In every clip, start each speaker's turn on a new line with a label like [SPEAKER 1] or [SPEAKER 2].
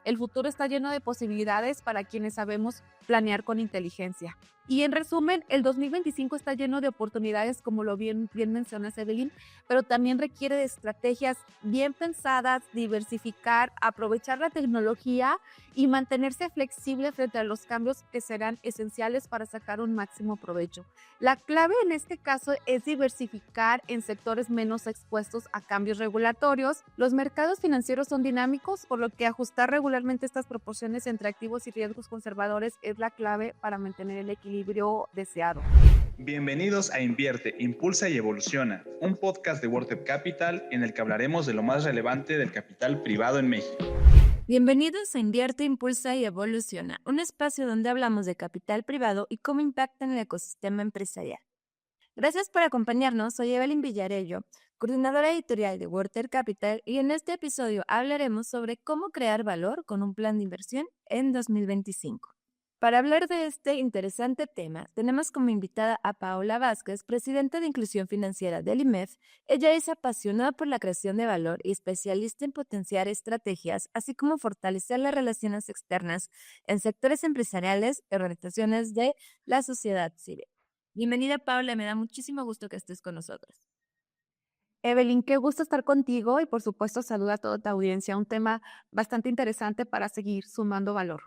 [SPEAKER 1] el futuro está lleno de posibilidades para quienes sabemos planear con inteligencia. Y en resumen, el 2025 está lleno de oportunidades, como lo bien mencionas, Evelyn, pero también requiere de estrategias bien pensadas, diversificar, aprovechar la tecnología y mantenerse flexible frente a los cambios que serán esenciales para sacar un máximo provecho. La clave en este caso es diversificar en sectores menos expuestos a cambios regulatorios. Los mercados financieros son dinámicos, por lo que ajustar regularmente estas proporciones entre activos y riesgos conservadores es la clave para mantener el equilibrio deseado.
[SPEAKER 2] Bienvenidos a Invierte, Impulsa y Evoluciona, un podcast de WordTech Capital en el que hablaremos de lo más relevante del capital privado en México.
[SPEAKER 3] Bienvenidos a Invierte, Impulsa y Evoluciona, un espacio donde hablamos de capital privado y cómo impacta en el ecosistema empresarial. Gracias por acompañarnos, soy Evelyn Villarello, coordinadora editorial de WordTech Capital, y en este episodio hablaremos sobre cómo crear valor con un plan de inversión en 2025. Para hablar de este interesante tema, tenemos como invitada a Paola Vázquez, presidenta de Inclusión Financiera del IMEF. Ella es apasionada por la creación de valor y especialista en potenciar estrategias, así como fortalecer las relaciones externas en sectores empresariales y organizaciones de la sociedad civil. Bienvenida, Paola, me da muchísimo gusto que estés con nosotros.
[SPEAKER 1] Evelyn, qué gusto estar contigo y por supuesto saluda a toda tu audiencia, un tema bastante interesante para seguir sumando valor.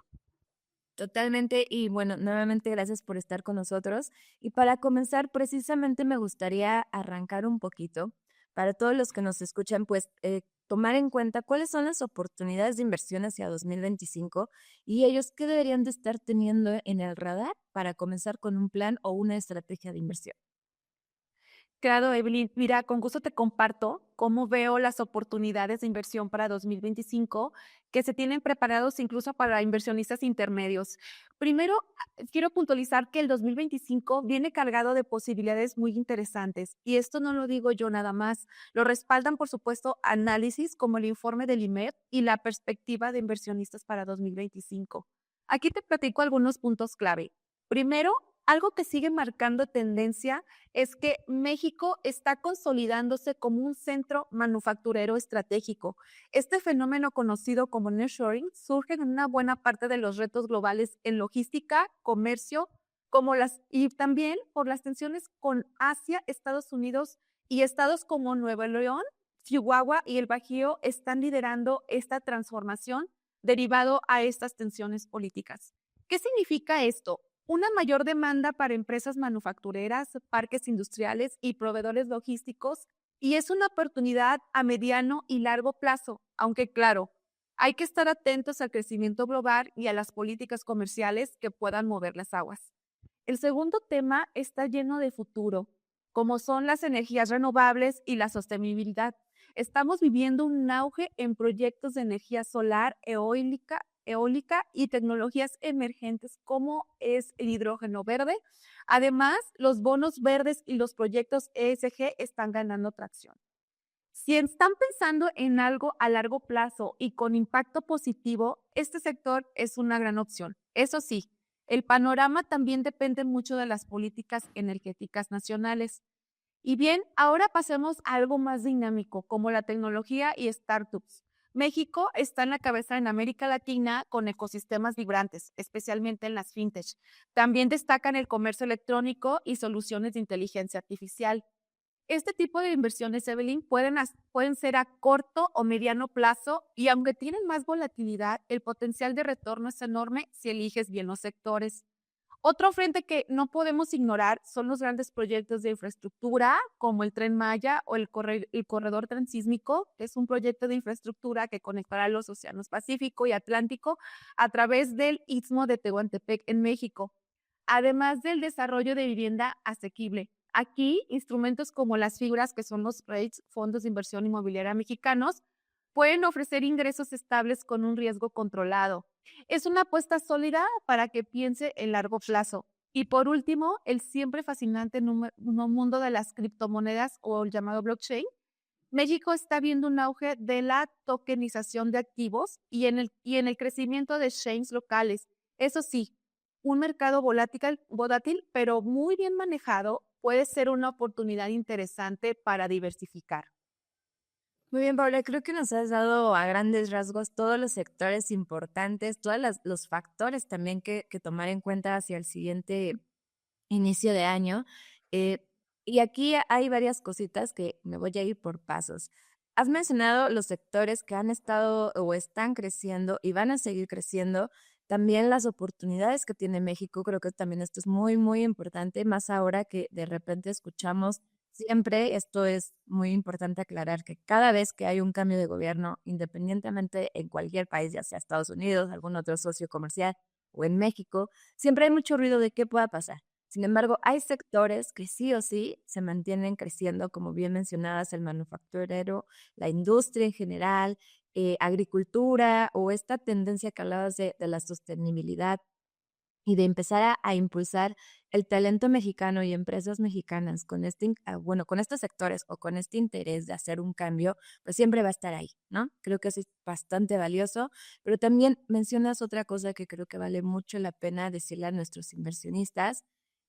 [SPEAKER 3] Totalmente, y bueno, nuevamente gracias por estar con nosotros. Y para comenzar, precisamente me gustaría arrancar un poquito, para todos los que nos escuchan, pues tomar en cuenta cuáles son las oportunidades de inversión hacia 2025 y ellos qué deberían de estar teniendo en el radar para comenzar con un plan o una estrategia de inversión.
[SPEAKER 1] Claro, Evelyn, mira, con gusto te comparto cómo veo las oportunidades de inversión para 2025 que se tienen preparados incluso para inversionistas intermedios. Primero, quiero puntualizar que el 2025 viene cargado de posibilidades muy interesantes y esto no lo digo yo nada más, lo respaldan por supuesto análisis como el informe del IMED y la perspectiva de inversionistas para 2025. Aquí te platico algunos puntos clave. Primero, algo que sigue marcando tendencia es que México está consolidándose como un centro manufacturero estratégico. Este fenómeno conocido como nearshoring surge en una buena parte de los retos globales en logística, comercio, y también por las tensiones con Asia, Estados Unidos y estados como Nuevo León, Chihuahua y el Bajío están liderando esta transformación derivado a estas tensiones políticas. ¿Qué significa esto? Una mayor demanda para empresas manufactureras, parques industriales y proveedores logísticos, y es una oportunidad a mediano y largo plazo, aunque claro, hay que estar atentos al crecimiento global y a las políticas comerciales que puedan mover las aguas. El segundo tema está lleno de futuro, como son las energías renovables y la sostenibilidad. Estamos viviendo un auge en proyectos de energía solar, eólica y tecnologías emergentes como es el hidrógeno verde. Además, los bonos verdes y los proyectos ESG están ganando tracción. Si están pensando en algo a largo plazo y con impacto positivo, este sector es una gran opción. Eso sí, el panorama también depende mucho de las políticas energéticas nacionales. Y bien, ahora pasemos a algo más dinámico, como la tecnología y startups. México está en la cabeza en América Latina con ecosistemas vibrantes, especialmente en las fintech. También destacan el comercio electrónico y soluciones de inteligencia artificial. Este tipo de inversiones, Evelyn, pueden ser a corto o mediano plazo y aunque tienen más volatilidad, el potencial de retorno es enorme si eliges bien los sectores. Otro frente que no podemos ignorar son los grandes proyectos de infraestructura, como el Tren Maya o el Corredor Transísmico, que es un proyecto de infraestructura que conectará los océanos Pacífico y Atlántico a través del Istmo de Tehuantepec en México, además del desarrollo de vivienda asequible. Aquí, instrumentos como las fibras, que son los REITs, fondos de inversión inmobiliaria mexicanos, pueden ofrecer ingresos estables con un riesgo controlado. Es una apuesta sólida para que piense en largo plazo. Y por último, el siempre fascinante mundo de las criptomonedas o el llamado blockchain. México está viendo un auge de la tokenización de activos y en el crecimiento de exchanges locales. Eso sí, un mercado volátil, pero muy bien manejado, puede ser una oportunidad interesante para diversificar.
[SPEAKER 3] Muy bien, Paula, creo que nos has dado a grandes rasgos todos los sectores importantes, todos los factores también que tomar en cuenta hacia el siguiente inicio de año. eh, y aquí hay varias cositas que me voy a ir por pasos. Has mencionado los sectores que han estado o están creciendo y van a seguir creciendo. También las oportunidades que tiene México, creo que también esto es muy, muy importante, más ahora que de repente escuchamos siempre, esto es muy importante aclarar que cada vez que hay un cambio de gobierno, independientemente en cualquier país, ya sea Estados Unidos, algún otro socio comercial o en México, siempre hay mucho ruido de qué pueda pasar. Sin embargo, hay sectores que sí o sí se mantienen creciendo, como bien mencionadas, el manufacturero, la industria en general, agricultura o esta tendencia que hablabas de la sostenibilidad y de empezar a impulsar el talento mexicano y empresas mexicanas con bueno, con estos sectores o con este interés de hacer un cambio, pues siempre va a estar ahí, ¿no? Creo que eso es bastante valioso, pero también mencionas otra cosa que creo que vale mucho la pena decirle a nuestros inversionistas,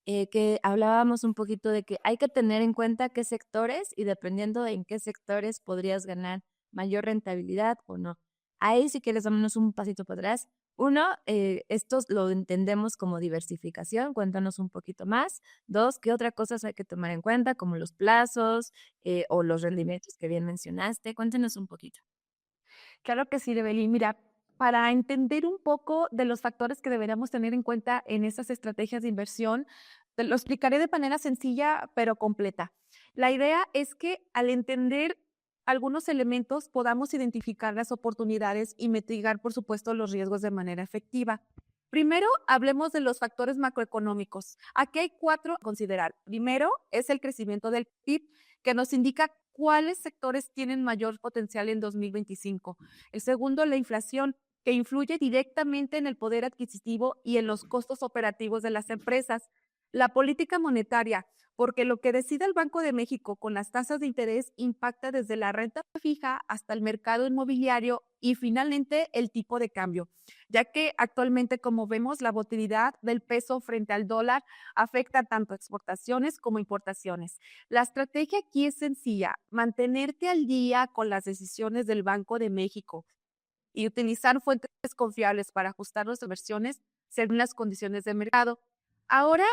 [SPEAKER 3] que hablábamos un poquito de que hay que tener en cuenta qué sectores y dependiendo de en qué sectores podrías ganar mayor rentabilidad o no. Ahí si quieres, vámonos un pasito para atrás. Uno, estos lo entendemos como diversificación, cuéntanos un poquito más. Dos, ¿qué otras cosas hay que tomar en cuenta, como los plazos o los rendimientos que bien mencionaste? Cuéntenos un poquito.
[SPEAKER 1] Claro que sí, Debeli. Mira, para entender un poco de los factores que deberíamos tener en cuenta en estas estrategias de inversión, te lo explicaré de manera sencilla pero completa. La idea es que al entender algunos elementos podamos identificar las oportunidades y mitigar, por supuesto, los riesgos de manera efectiva. Primero, hablemos de los factores macroeconómicos. Aquí hay cuatro a considerar. Primero es el crecimiento del PIB, que nos indica cuáles sectores tienen mayor potencial en 2025. El segundo, la inflación, que influye directamente en el poder adquisitivo y en los costos operativos de las empresas. La política monetaria, porque lo que decide el Banco de México con las tasas de interés impacta desde la renta fija hasta el mercado inmobiliario y finalmente el tipo de cambio, ya que actualmente, como vemos, la volatilidad del peso frente al dólar afecta tanto exportaciones como importaciones. La estrategia aquí es sencilla, mantenerte al día con las decisiones del Banco de México y utilizar fuentes confiables para ajustar las inversiones según las condiciones de mercado. Ahora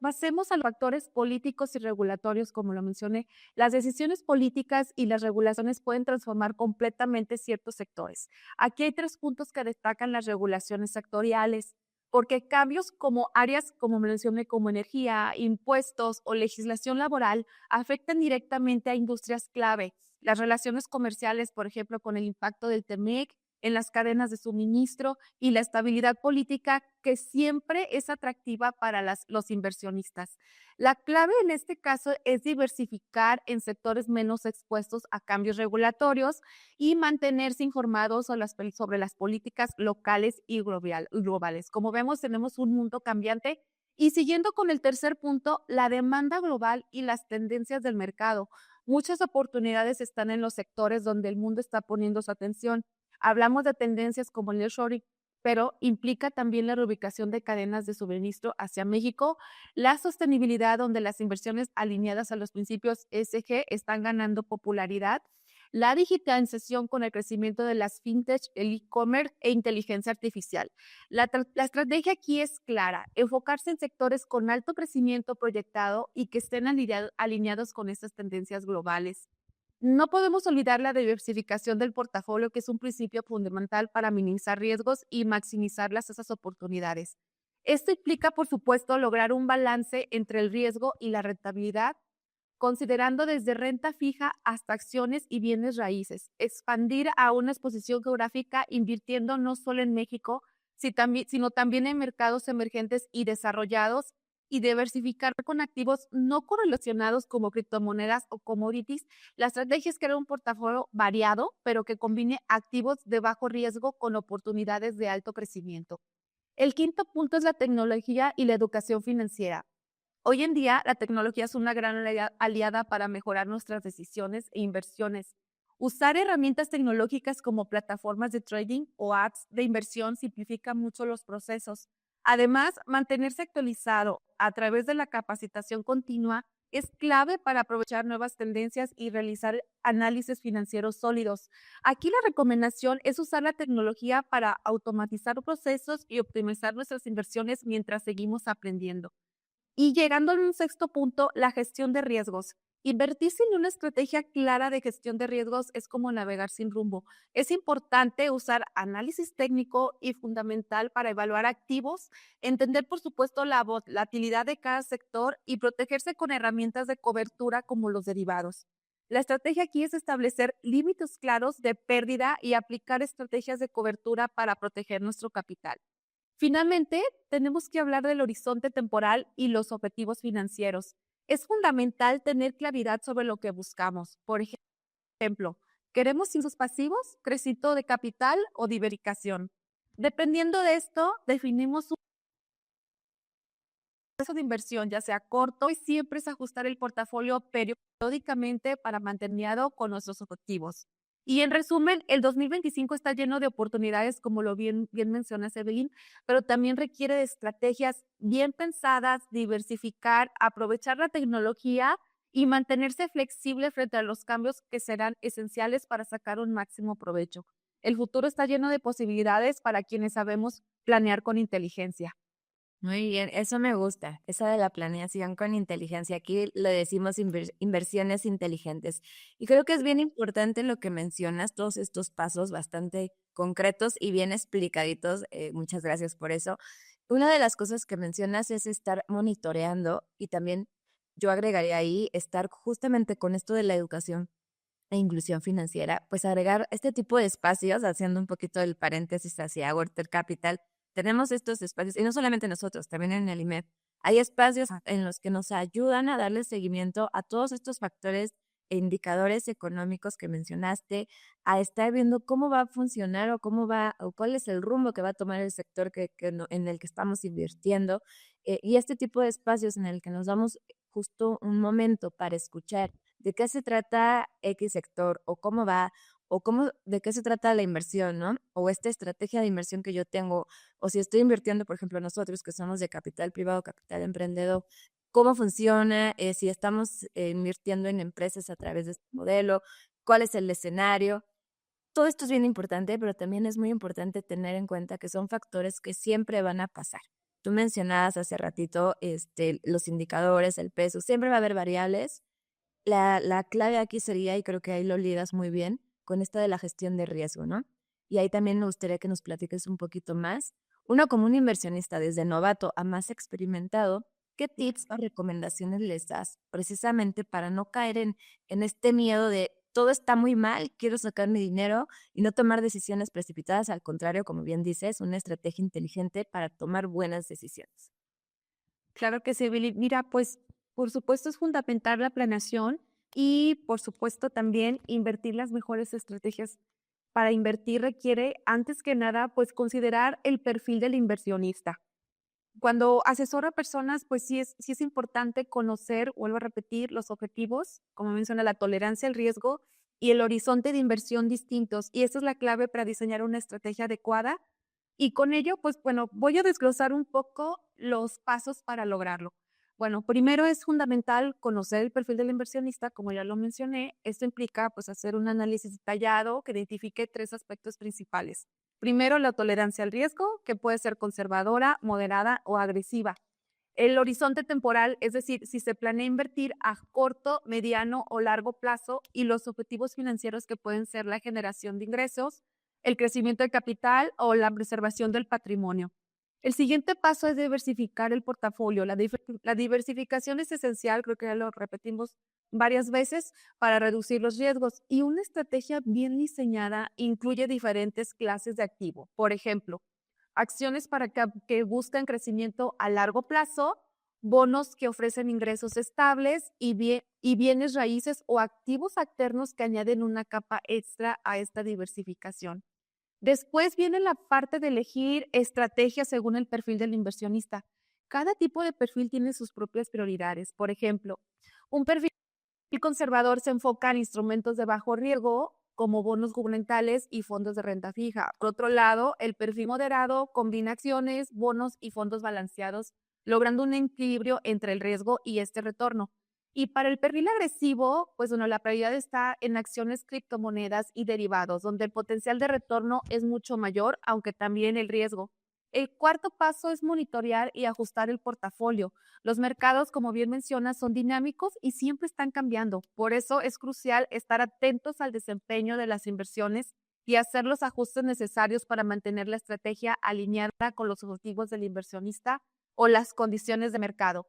[SPEAKER 1] pasemos a los factores políticos y regulatorios, como lo mencioné. Las decisiones políticas y las regulaciones pueden transformar completamente ciertos sectores. Aquí hay tres puntos que destacan las regulaciones sectoriales, porque cambios como áreas, como mencioné, como energía, impuestos o legislación laboral, afectan directamente a industrias clave. Las relaciones comerciales, por ejemplo, con el impacto del TEMEC, en las cadenas de suministro y la estabilidad política que siempre es atractiva para los inversionistas. La clave en este caso es diversificar en sectores menos expuestos a cambios regulatorios y mantenerse informados sobre las políticas locales y globales. Como vemos, tenemos un mundo cambiante. Y siguiendo con el tercer punto, la demanda global y las tendencias del mercado. Muchas oportunidades están en los sectores donde el mundo está poniendo su atención. Hablamos de tendencias como el nearshoring, pero implica también la reubicación de cadenas de suministro hacia México, la sostenibilidad donde las inversiones alineadas a los principios ESG están ganando popularidad, la digitalización con el crecimiento de las fintech, el e-commerce e inteligencia artificial. La estrategia aquí es clara, enfocarse en sectores con alto crecimiento proyectado y que estén alineados con estas tendencias globales. No podemos olvidar la diversificación del portafolio, que es un principio fundamental para minimizar riesgos y maximizar esas oportunidades. Esto implica, por supuesto, lograr un balance entre el riesgo y la rentabilidad, considerando desde renta fija hasta acciones y bienes raíces. Expandir a una exposición geográfica invirtiendo no solo en México, sino también en mercados emergentes y desarrollados y diversificar con activos no correlacionados como criptomonedas o commodities. La estrategia es crear un portafolio variado, pero que combine activos de bajo riesgo con oportunidades de alto crecimiento. El quinto punto es la tecnología y la educación financiera. Hoy en día, la tecnología es una gran aliada para mejorar nuestras decisiones e inversiones. Usar herramientas tecnológicas como plataformas de trading o apps de inversión simplifica mucho los procesos. Además, mantenerse actualizado a través de la capacitación continua es clave para aprovechar nuevas tendencias y realizar análisis financieros sólidos. Aquí la recomendación es usar la tecnología para automatizar procesos y optimizar nuestras inversiones mientras seguimos aprendiendo. Y llegando a un sexto punto, la gestión de riesgos. Invertir sin una estrategia clara de gestión de riesgos es como navegar sin rumbo. Es importante usar análisis técnico y fundamental para evaluar activos, entender, por supuesto, la volatilidad de cada sector y protegerse con herramientas de cobertura como los derivados. La estrategia aquí es establecer límites claros de pérdida y aplicar estrategias de cobertura para proteger nuestro capital. Finalmente, tenemos que hablar del horizonte temporal y los objetivos financieros. Es fundamental tener claridad sobre lo que buscamos. Por ejemplo, ¿queremos ingresos pasivos, crecimiento de capital o diversificación? Dependiendo de esto, definimos un proceso de inversión, ya sea corto, y siempre es ajustar el portafolio periódicamente para mantener con nuestros objetivos. Y en resumen, el 2025 está lleno de oportunidades, como lo bien mencionas, Evelyn, pero también requiere de estrategias bien pensadas, diversificar, aprovechar la tecnología y mantenerse flexible frente a los cambios que serán esenciales para sacar un máximo provecho. El futuro está lleno de posibilidades para quienes sabemos planear con inteligencia.
[SPEAKER 3] Muy bien, eso me gusta, esa de la planeación con inteligencia. Aquí le decimos inversiones inteligentes. Y creo que es bien importante lo que mencionas, todos estos pasos bastante concretos y bien explicaditos. Muchas gracias por eso. Una de las cosas que mencionas es estar monitoreando y también yo agregaría ahí estar justamente con esto de la educación e inclusión financiera, pues agregar este tipo de espacios, haciendo un poquito el paréntesis hacia Worter Capital, tenemos estos espacios, y no solamente nosotros, también en el IMED, hay espacios en los que nos ayudan a darle seguimiento a todos estos factores e indicadores económicos que mencionaste, a estar viendo cómo va a funcionar o cómo va, o cuál es el rumbo que va a tomar el sector en el que estamos invirtiendo, y este tipo de espacios en el que nos damos justo un momento para escuchar de qué se trata X sector o cómo va o de qué se trata la inversión, ¿no? O esta estrategia de inversión que yo tengo, o si estoy invirtiendo, por ejemplo, nosotros que somos de capital privado, capital emprendedor, cómo funciona, si estamos invirtiendo en empresas a través de este modelo, cuál es el escenario. Todo esto es bien importante, pero también es muy importante tener en cuenta que son factores que siempre van a pasar. Tú mencionabas hace ratito los indicadores, el peso, siempre va a haber variables. La clave aquí sería, y creo que ahí lo ligas muy bien, con esta de la gestión de riesgo, ¿no? Y ahí también me gustaría que nos platiques un poquito más. Uno como un inversionista, desde novato a más experimentado, ¿qué tips o recomendaciones les das precisamente para no caer en este miedo de todo está muy mal, quiero sacar mi dinero y no tomar decisiones precipitadas? Al contrario, como bien dices, una estrategia inteligente para tomar buenas decisiones.
[SPEAKER 1] Claro que sí, Billy. Mira, pues, por supuesto, es fundamental la planeación y, por supuesto, también invertir las mejores estrategias. Para invertir requiere, antes que nada, pues, considerar el perfil del inversionista. Cuando asesoro a personas, pues, sí es importante conocer, vuelvo a repetir, los objetivos, como menciona, la tolerancia al riesgo y el horizonte de inversión distintos, y esa es la clave para diseñar una estrategia adecuada. Y con ello, pues bueno, voy a desglosar un poco los pasos para lograrlo. Bueno, primero es fundamental conocer el perfil del inversionista, como ya lo mencioné. Esto implica pues hacer un análisis detallado que identifique tres aspectos principales. Primero, la tolerancia al riesgo, que puede ser conservadora, moderada o agresiva. El horizonte temporal, es decir, si se planea invertir a corto, mediano o largo plazo, y los objetivos financieros que pueden ser la generación de ingresos, el crecimiento de capital o la preservación del patrimonio. El siguiente paso es diversificar el portafolio. La diversificación es esencial, creo que ya lo repetimos varias veces, para reducir los riesgos, y una estrategia bien diseñada incluye diferentes clases de activo. Por ejemplo, acciones para que buscan crecimiento a largo plazo, bonos que ofrecen ingresos estables y bienes raíces o activos alternos que añaden una capa extra a esta diversificación. Después viene la parte de elegir estrategias según el perfil del inversionista. Cada tipo de perfil tiene sus propias prioridades. Por ejemplo, un perfil conservador se enfoca en instrumentos de bajo riesgo, como bonos gubernamentales y fondos de renta fija. Por otro lado, el perfil moderado combina acciones, bonos y fondos balanceados, logrando un equilibrio entre el riesgo y este retorno. Y para el perfil agresivo, pues bueno, la prioridad está en acciones, criptomonedas y derivados, donde el potencial de retorno es mucho mayor, aunque también el riesgo. El cuarto paso es monitorear y ajustar el portafolio. Los mercados, como bien mencionas, son dinámicos y siempre están cambiando. Por eso es crucial estar atentos al desempeño de las inversiones y hacer los ajustes necesarios para mantener la estrategia alineada con los objetivos del inversionista o las condiciones de mercado.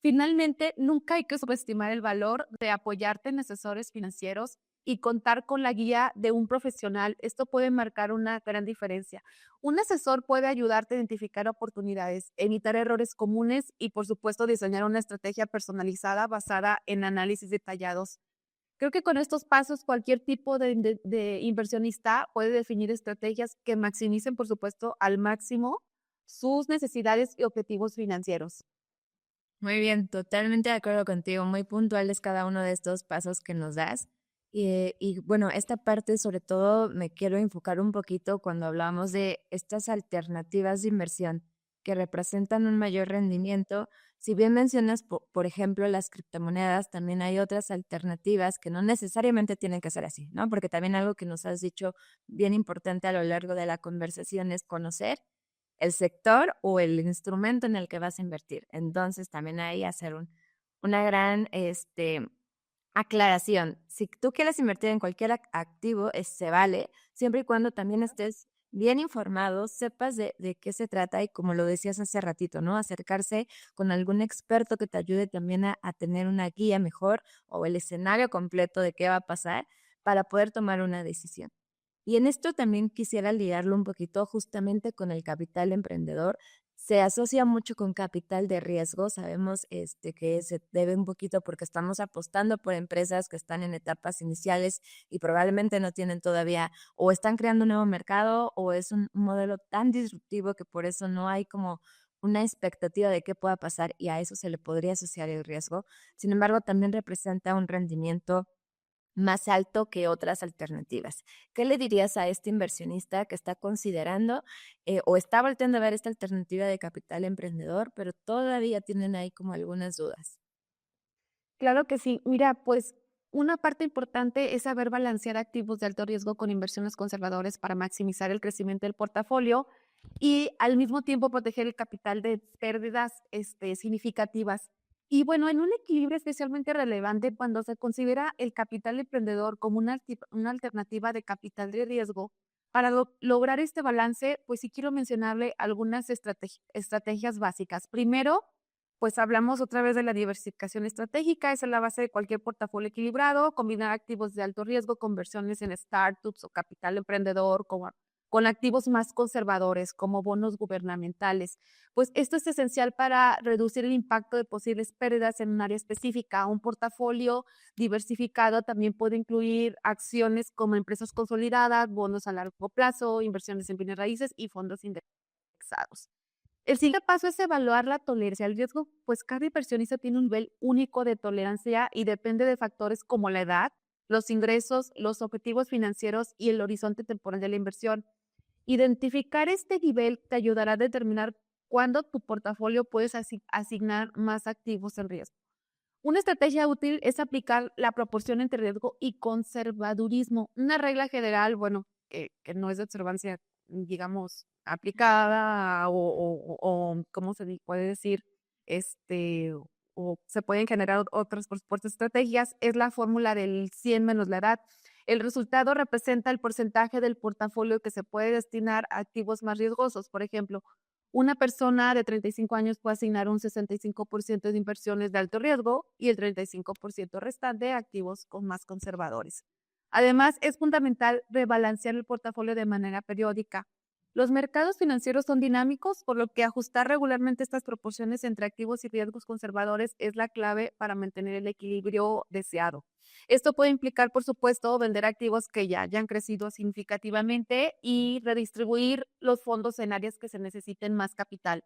[SPEAKER 1] Finalmente, nunca hay que subestimar el valor de apoyarte en asesores financieros y contar con la guía de un profesional. Esto puede marcar una gran diferencia. Un asesor puede ayudarte a identificar oportunidades, evitar errores comunes y, por supuesto, diseñar una estrategia personalizada basada en análisis detallados. Creo que con estos pasos cualquier tipo de inversionista puede definir estrategias que maximicen, por supuesto, al máximo sus necesidades y objetivos financieros.
[SPEAKER 3] Muy bien, totalmente de acuerdo contigo, muy puntuales cada uno de estos pasos que nos das. Y bueno, esta parte sobre todo me quiero enfocar un poquito cuando hablamos de estas alternativas de inversión que representan un mayor rendimiento. Si bien mencionas, por ejemplo, las criptomonedas, también hay otras alternativas que no necesariamente tienen que ser así, ¿no? Porque también algo que nos has dicho bien importante a lo largo de la conversación es conocer el sector o el instrumento en el que vas a invertir. Entonces, también ahí hacer una gran aclaración. Si tú quieres invertir en cualquier activo, se vale, siempre y cuando también estés bien informado, sepas de qué se trata y como lo decías hace ratito, ¿no? Acercarse con algún experto que te ayude también a tener una guía mejor o el escenario completo de qué va a pasar para poder tomar una decisión. Y en esto también quisiera ligarlo un poquito justamente con el capital emprendedor. Se asocia mucho con capital de riesgo. Sabemos que se debe un poquito porque estamos apostando por empresas que están en etapas iniciales y probablemente no tienen todavía o están creando un nuevo mercado o es un modelo tan disruptivo que por eso no hay como una expectativa de qué pueda pasar y a eso se le podría asociar el riesgo. Sin embargo, también representa un rendimiento más alto que otras alternativas. ¿Qué le dirías a este inversionista que está considerando o está volteando a ver esta alternativa de capital emprendedor, pero todavía tienen ahí como algunas dudas?
[SPEAKER 1] Claro que sí. Mira, pues una parte importante es saber balancear activos de alto riesgo con inversiones conservadores para maximizar el crecimiento del portafolio y al mismo tiempo proteger el capital de pérdidas significativas. Y bueno, en un equilibrio especialmente relevante cuando se considera el capital emprendedor como una alternativa de capital de riesgo. Para lograr este balance, pues sí quiero mencionarle algunas estrategias básicas. Primero, pues hablamos otra vez de la diversificación estratégica, esa es la base de cualquier portafolio equilibrado, combinar activos de alto riesgo con versiones en startups o capital emprendedor, con activos más conservadores como bonos gubernamentales. Pues esto es esencial para reducir el impacto de posibles pérdidas en un área específica. Un portafolio diversificado también puede incluir acciones como empresas consolidadas, bonos a largo plazo, inversiones en bienes raíces y fondos indexados. El siguiente paso es evaluar la tolerancia al riesgo, pues cada inversionista tiene un nivel único de tolerancia y depende de factores como la edad, los ingresos, los objetivos financieros y el horizonte temporal de la inversión. Identificar este nivel te ayudará a determinar cuándo tu portafolio puedes asignar más activos en riesgo. Una estrategia útil es aplicar la proporción entre riesgo y conservadurismo. Una regla general, bueno, que no es de observancia, digamos, aplicada ¿cómo puede decir? Este, o se pueden generar otras, por supuesto, estrategias, es la fórmula del 100 menos la edad. El resultado representa el porcentaje del portafolio que se puede destinar a activos más riesgosos. Por ejemplo, una persona de 35 años puede asignar un 65% de inversiones de alto riesgo y el 35% restante a activos más conservadores. Además, es fundamental rebalancear el portafolio de manera periódica. Los mercados financieros son dinámicos, por lo que ajustar regularmente estas proporciones entre activos y riesgos conservadores es la clave para mantener el equilibrio deseado. Esto puede implicar, por supuesto, vender activos que ya hayan crecido significativamente y redistribuir los fondos en áreas que se necesiten más capital.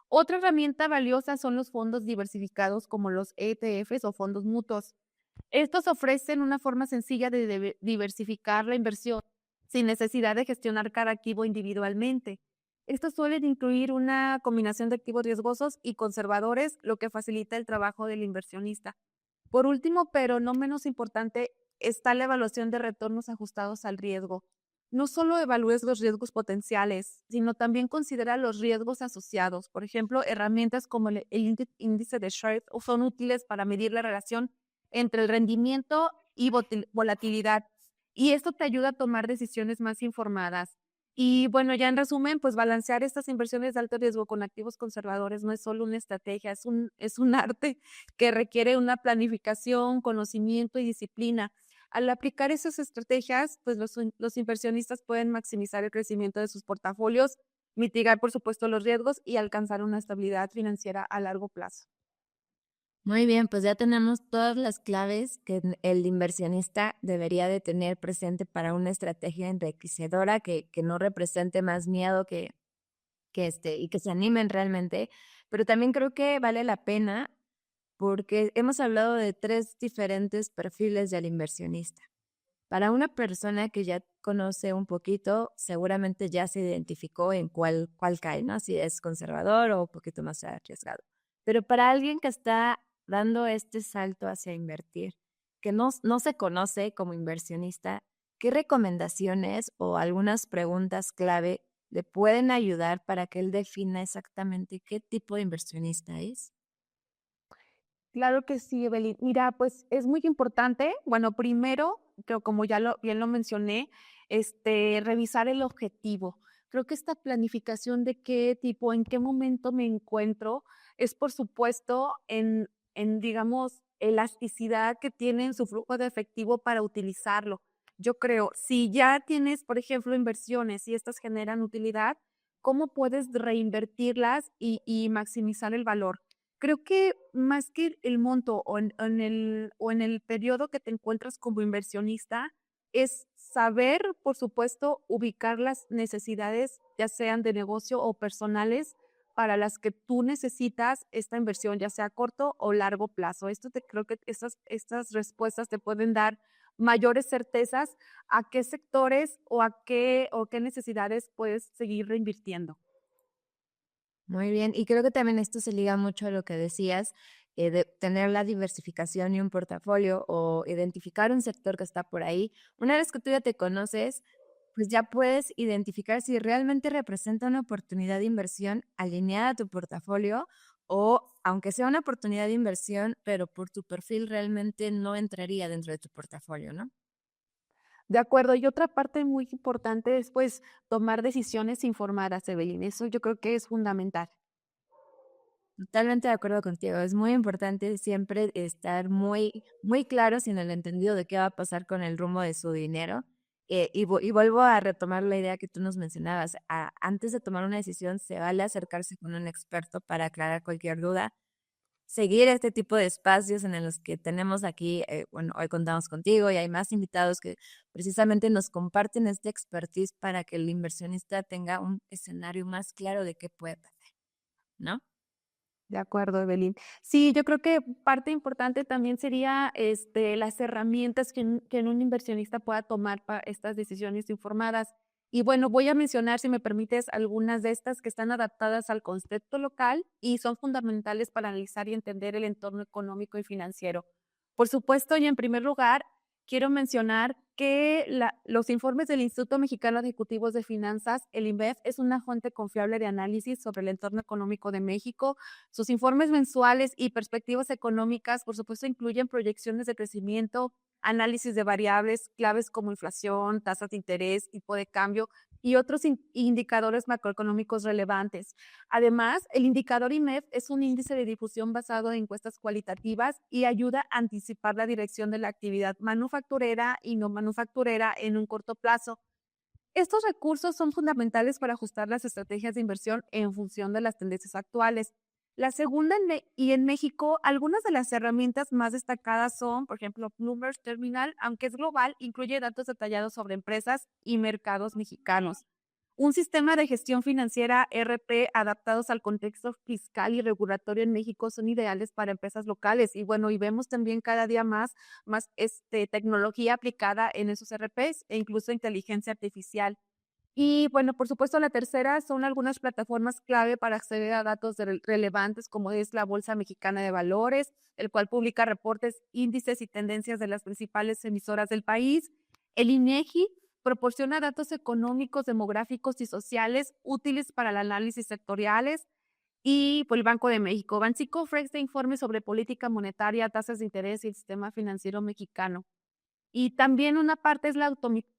[SPEAKER 1] Otra herramienta valiosa son los fondos diversificados como los ETFs o fondos mutuos. Estos ofrecen una forma sencilla de diversificar la inversión sin necesidad de gestionar cada activo individualmente. Estos suelen incluir una combinación de activos riesgosos y conservadores, lo que facilita el trabajo del inversionista. Por último, pero no menos importante, está la evaluación de retornos ajustados al riesgo. No solo evalúes los riesgos potenciales, sino también considera los riesgos asociados. Por ejemplo, herramientas como el índice de Sharpe son útiles para medir la relación entre el rendimiento y volatilidad. Y esto te ayuda a tomar decisiones más informadas. Y bueno, ya en resumen, pues balancear estas inversiones de alto riesgo con activos conservadores no es solo una estrategia, es un arte que requiere una planificación, conocimiento y disciplina. Al aplicar esas estrategias, pues los inversionistas pueden maximizar el crecimiento de sus portafolios, mitigar, por supuesto, los riesgos y alcanzar una estabilidad financiera a largo plazo.
[SPEAKER 3] Muy bien, pues ya tenemos todas las claves que el inversionista debería de tener presente para una estrategia enriquecedora que no represente más miedo y que se animen realmente. Pero también creo que vale la pena porque hemos hablado de 3 diferentes perfiles del inversionista. Para una persona que ya conoce un poquito, seguramente ya se identificó en cuál cae, ¿no? Si es conservador o un poquito más arriesgado. Pero para alguien que está dando este salto hacia invertir, que no se conoce como inversionista, ¿qué recomendaciones o algunas preguntas clave le pueden ayudar para que él defina exactamente qué tipo de inversionista es?
[SPEAKER 1] Claro que sí, Evelyn. Mira, pues es muy importante, bueno, primero, que como bien lo mencioné, revisar el objetivo. Creo que esta planificación de qué tipo, en qué momento me encuentro, es por supuesto digamos, elasticidad que tiene en su flujo de efectivo para utilizarlo. Yo creo, si ya tienes, por ejemplo, inversiones y estas generan utilidad, ¿cómo puedes reinvertirlas y maximizar el valor? Creo que más que el monto o en el periodo que te encuentras como inversionista, es saber, por supuesto, ubicar las necesidades, ya sean de negocio o personales, para las que tú necesitas esta inversión, ya sea a corto o largo plazo. Creo que estas respuestas te pueden dar mayores certezas a qué sectores o qué necesidades puedes seguir reinvirtiendo.
[SPEAKER 3] Muy bien, y creo que también esto se liga mucho a lo que decías, de tener la diversificación y un portafolio o identificar un sector que está por ahí. Una vez que tú ya te conoces, pues ya puedes identificar si realmente representa una oportunidad de inversión alineada a tu portafolio o aunque sea una oportunidad de inversión, pero por tu perfil realmente no entraría dentro de tu portafolio, ¿no?
[SPEAKER 1] De acuerdo, y otra parte muy importante es, pues, tomar decisiones informadas, Evelyn. Eso yo creo que es fundamental.
[SPEAKER 3] Totalmente de acuerdo contigo. Es muy importante siempre estar muy claros y en el entendido de qué va a pasar con el rumbo de su dinero. Y vuelvo a retomar la idea que tú nos mencionabas. Antes de tomar una decisión, se vale acercarse con un experto para aclarar cualquier duda. Seguir este tipo de espacios en los que tenemos aquí, bueno, hoy contamos contigo y hay más invitados que precisamente nos comparten este expertise para que el inversionista tenga un escenario más claro de qué puede pasar, ¿no?
[SPEAKER 1] De acuerdo, Evelyn. Sí, yo creo que parte importante también sería, las herramientas que un inversionista pueda tomar para estas decisiones informadas. Y bueno, voy a mencionar, si me permites, algunas de estas que están adaptadas al concepto local y son fundamentales para analizar y entender el entorno económico y financiero. Por supuesto, y en primer lugar, quiero mencionar que los informes del Instituto Mexicano de Ejecutivos de Finanzas, el INVEF, es una fuente confiable de análisis sobre el entorno económico de México. Sus informes mensuales y perspectivas económicas, por supuesto, incluyen proyecciones de crecimiento, análisis de variables claves como inflación, tasas de interés, tipo de cambio y otros indicadores macroeconómicos relevantes. Además, el indicador IMEF es un índice de difusión basado en encuestas cualitativas y ayuda a anticipar la dirección de la actividad manufacturera y no manufacturera en un corto plazo. Estos recursos son fundamentales para ajustar las estrategias de inversión en función de las tendencias actuales. La segunda, y en México, algunas de las herramientas más destacadas son, por ejemplo, Bloomberg Terminal, aunque es global, incluye datos detallados sobre empresas y mercados mexicanos. Un sistema de gestión financiera RP adaptados al contexto fiscal y regulatorio en México son ideales para empresas locales. Y bueno, y vemos también cada día más tecnología aplicada en esos RPs e incluso inteligencia artificial. Y bueno, por supuesto, la tercera son algunas plataformas clave para acceder a datos relevantes, como es la Bolsa Mexicana de Valores, el cual publica reportes, índices y tendencias de las principales emisoras del país. El INEGI proporciona datos económicos, demográficos y sociales útiles para el análisis sectoriales. Y por el Banco de México. Banxico ofrece informes sobre política monetaria, tasas de interés y el sistema financiero mexicano. Y también una parte es la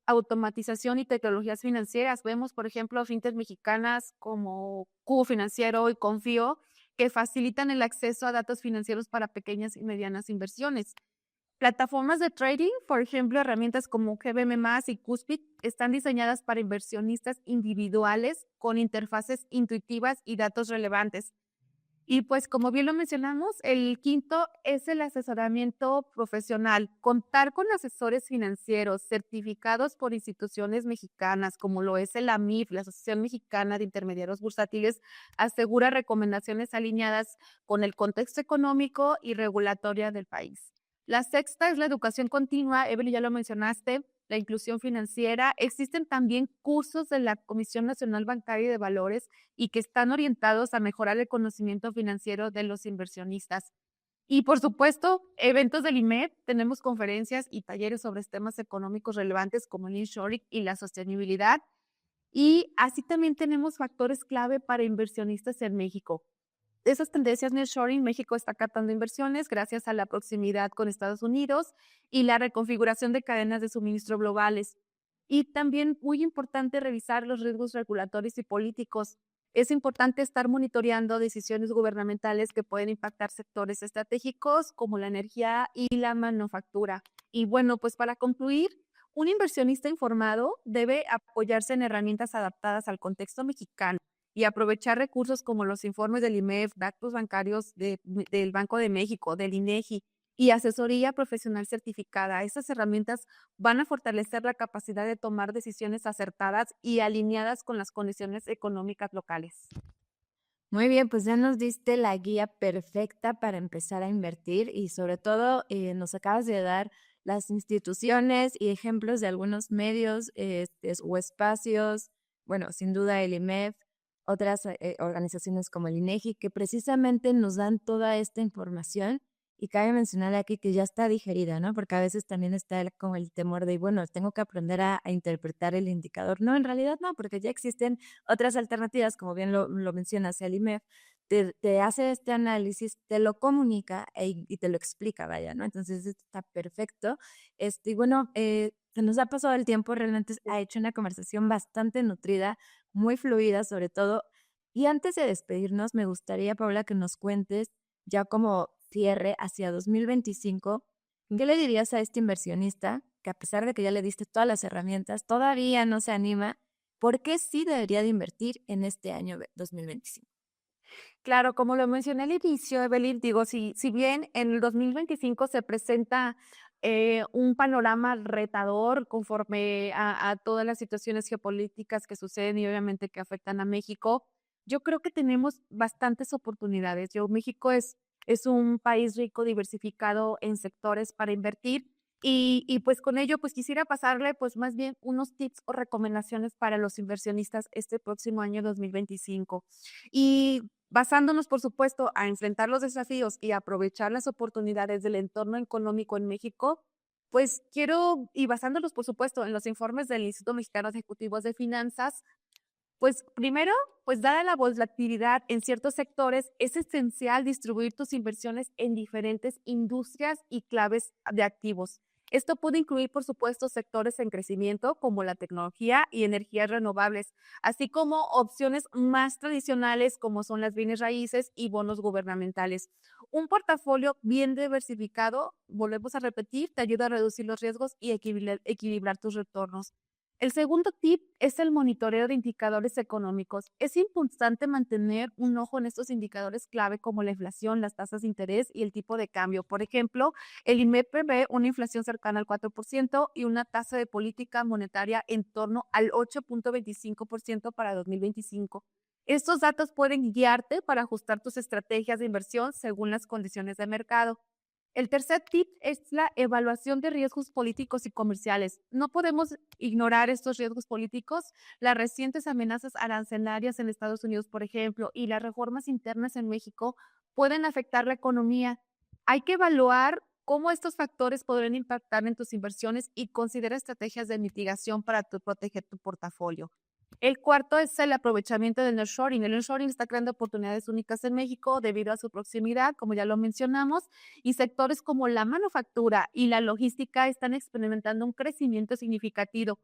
[SPEAKER 1] automatización y tecnologías financieras. Vemos, por ejemplo, fintech mexicanas como Cubo Financiero y Confío, que facilitan el acceso a datos financieros para pequeñas y medianas inversiones. Plataformas de trading, por ejemplo, herramientas como GBM+ y Cuspid, están diseñadas para inversionistas individuales con interfaces intuitivas y datos relevantes. Y pues como bien lo mencionamos, el quinto es el asesoramiento profesional. Contar con asesores financieros certificados por instituciones mexicanas, como lo es el AMIF, la Asociación Mexicana de Intermediarios Bursátiles, asegura recomendaciones alineadas con el contexto económico y regulatoria del país. La sexta es la educación continua, Evelyn, ya lo mencionaste, la inclusión financiera. Existen también cursos de la Comisión Nacional Bancaria y de Valores y que están orientados a mejorar el conocimiento financiero de los inversionistas. Y por supuesto, eventos del IMED, tenemos conferencias y talleres sobre temas económicos relevantes como el inshoring y la sostenibilidad. Y así también tenemos factores clave para inversionistas en México. Esas tendencias nearshoring, México está captando inversiones gracias a la proximidad con Estados Unidos y la reconfiguración de cadenas de suministro globales. Y también muy importante revisar los riesgos regulatorios y políticos. Es importante estar monitoreando decisiones gubernamentales que pueden impactar sectores estratégicos como la energía y la manufactura. Y bueno, pues para concluir, un inversionista informado debe apoyarse en herramientas adaptadas al contexto mexicano y aprovechar recursos como los informes del IMEF, datos bancarios del Banco de México, del INEGI y asesoría profesional certificada. Estas herramientas van a fortalecer la capacidad de tomar decisiones acertadas y alineadas con las condiciones económicas locales.
[SPEAKER 3] Muy bien, pues ya nos diste la guía perfecta para empezar a invertir y sobre todo nos acabas de dar las instituciones y ejemplos de algunos medios o espacios, bueno, sin duda el IMEF, otras organizaciones como el INEGI, que precisamente nos dan toda esta información y cabe mencionar aquí que ya está digerida, ¿no? Porque a veces también está como el temor de, bueno, tengo que aprender a interpretar el indicador. No, en realidad no, porque ya existen otras alternativas, como bien lo mencionas, el IMEF, te hace este análisis, te lo comunica y te lo explica, vaya, ¿no? Entonces, esto está perfecto. Y bueno, se nos ha pasado el tiempo, realmente ha hecho una conversación bastante nutrida, muy fluida sobre todo. Y antes de despedirnos, me gustaría, Paula, que nos cuentes ya como cierre hacia 2025, ¿qué le dirías a este inversionista que a pesar de que ya le diste todas las herramientas, todavía no se anima? ¿Por qué sí debería de invertir en este año 2025?
[SPEAKER 1] Claro, como lo mencioné al inicio, Evelyn, digo, si bien en el 2025 se presenta un panorama retador conforme a todas las situaciones geopolíticas que suceden y obviamente que afectan a México, yo creo que tenemos bastantes oportunidades. México es un país rico, diversificado en sectores para invertir y pues con ello pues quisiera pasarle pues más bien unos tips o recomendaciones para los inversionistas este próximo año 2025. Y basándonos, por supuesto, a enfrentar los desafíos y aprovechar las oportunidades del entorno económico en México, pues quiero, y basándonos, por supuesto, en los informes del Instituto Mexicano de Ejecutivos de Finanzas, pues primero, pues dada la volatilidad en ciertos sectores, es esencial distribuir tus inversiones en diferentes industrias y claves de activos. Esto puede incluir, por supuesto, sectores en crecimiento como la tecnología y energías renovables, así como opciones más tradicionales como son las bienes raíces y bonos gubernamentales. Un portafolio bien diversificado, volvemos a repetir, te ayuda a reducir los riesgos y equilibrar tus retornos. El segundo tip es el monitoreo de indicadores económicos. Es importante mantener un ojo en estos indicadores clave como la inflación, las tasas de interés y el tipo de cambio. Por ejemplo, el IMEP prevé una inflación cercana al 4% y una tasa de política monetaria en torno al 8.25% para 2025. Estos datos pueden guiarte para ajustar tus estrategias de inversión según las condiciones de mercado. El tercer tip es la evaluación de riesgos políticos y comerciales. No podemos ignorar estos riesgos políticos. Las recientes amenazas arancelarias en Estados Unidos, por ejemplo, y las reformas internas en México pueden afectar la economía. Hay que evaluar cómo estos factores podrían impactar en tus inversiones y considera estrategias de mitigación para proteger tu portafolio. El cuarto es el aprovechamiento del nearshoring. El nearshoring está creando oportunidades únicas en México debido a su proximidad, como ya lo mencionamos, y sectores como la manufactura y la logística están experimentando un crecimiento significativo.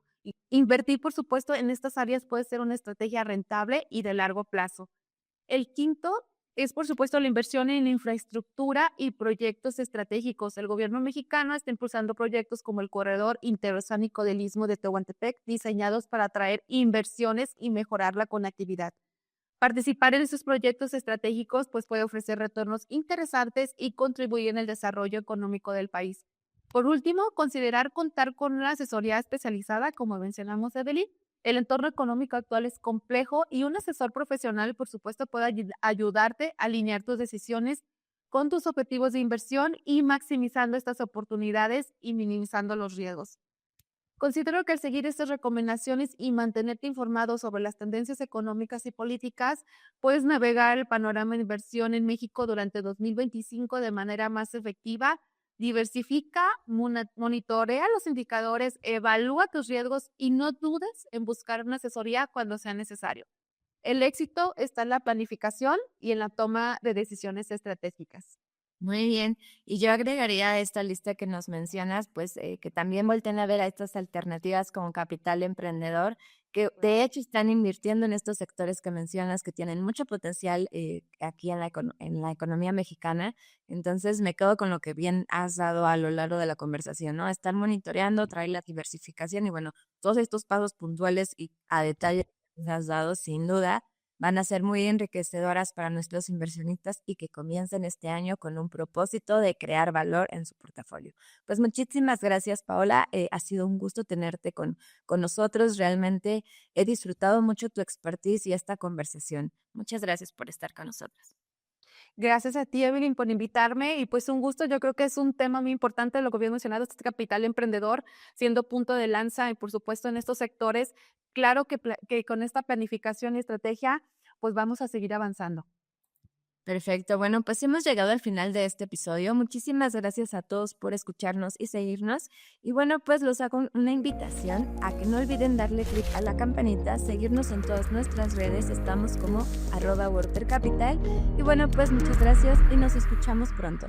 [SPEAKER 1] Invertir, por supuesto, en estas áreas puede ser una estrategia rentable y de largo plazo. El quinto es, por supuesto, la inversión en infraestructura y proyectos estratégicos. El gobierno mexicano está impulsando proyectos como el Corredor Interoceánico del Istmo de Tehuantepec, diseñados para atraer inversiones y mejorar la conectividad. Participar en estos proyectos estratégicos pues, puede ofrecer retornos interesantes y contribuir en el desarrollo económico del país. Por último, considerar contar con una asesoría especializada, como mencionamos, Evelyn. El entorno económico actual es complejo y un asesor profesional, por supuesto, puede ayudarte a alinear tus decisiones con tus objetivos de inversión y maximizando estas oportunidades y minimizando los riesgos. Considero que al seguir estas recomendaciones y mantenerte informado sobre las tendencias económicas y políticas, puedes navegar el panorama de inversión en México durante 2025 de manera más efectiva. Diversifica, monitorea los indicadores, evalúa tus riesgos y no dudes en buscar una asesoría cuando sea necesario. El éxito está en la planificación y en la toma de decisiones estratégicas.
[SPEAKER 3] Muy bien, y yo agregaría a esta lista que nos mencionas, pues que también volteen a ver a estas alternativas como capital emprendedor, que de hecho están invirtiendo en estos sectores que mencionas que tienen mucho potencial aquí en la economía mexicana. Entonces me quedo con lo que bien has dado a lo largo de la conversación, ¿no? Estar monitoreando, traer la diversificación y bueno, todos estos pasos puntuales y a detalle que has dado, sin duda van a ser muy enriquecedoras para nuestros inversionistas y que comiencen este año con un propósito de crear valor en su portafolio. Pues muchísimas gracias, Paola. Ha sido un gusto tenerte con nosotros. Realmente he disfrutado mucho tu expertise y esta conversación. Muchas gracias por estar con nosotros.
[SPEAKER 1] Gracias a ti, Evelyn, por invitarme y pues un gusto. Yo creo que es un tema muy importante lo que habías mencionado, este capital emprendedor, siendo punto de lanza y por supuesto en estos sectores. Claro que con esta planificación y estrategia, pues vamos a seguir avanzando.
[SPEAKER 3] Perfecto. Bueno, pues hemos llegado al final de este episodio. Muchísimas gracias a todos por escucharnos y seguirnos. Y bueno, pues los hago una invitación a que no olviden darle clic a la campanita, seguirnos en todas nuestras redes. Estamos como @WaterCapital. Y bueno, pues muchas gracias y nos escuchamos pronto.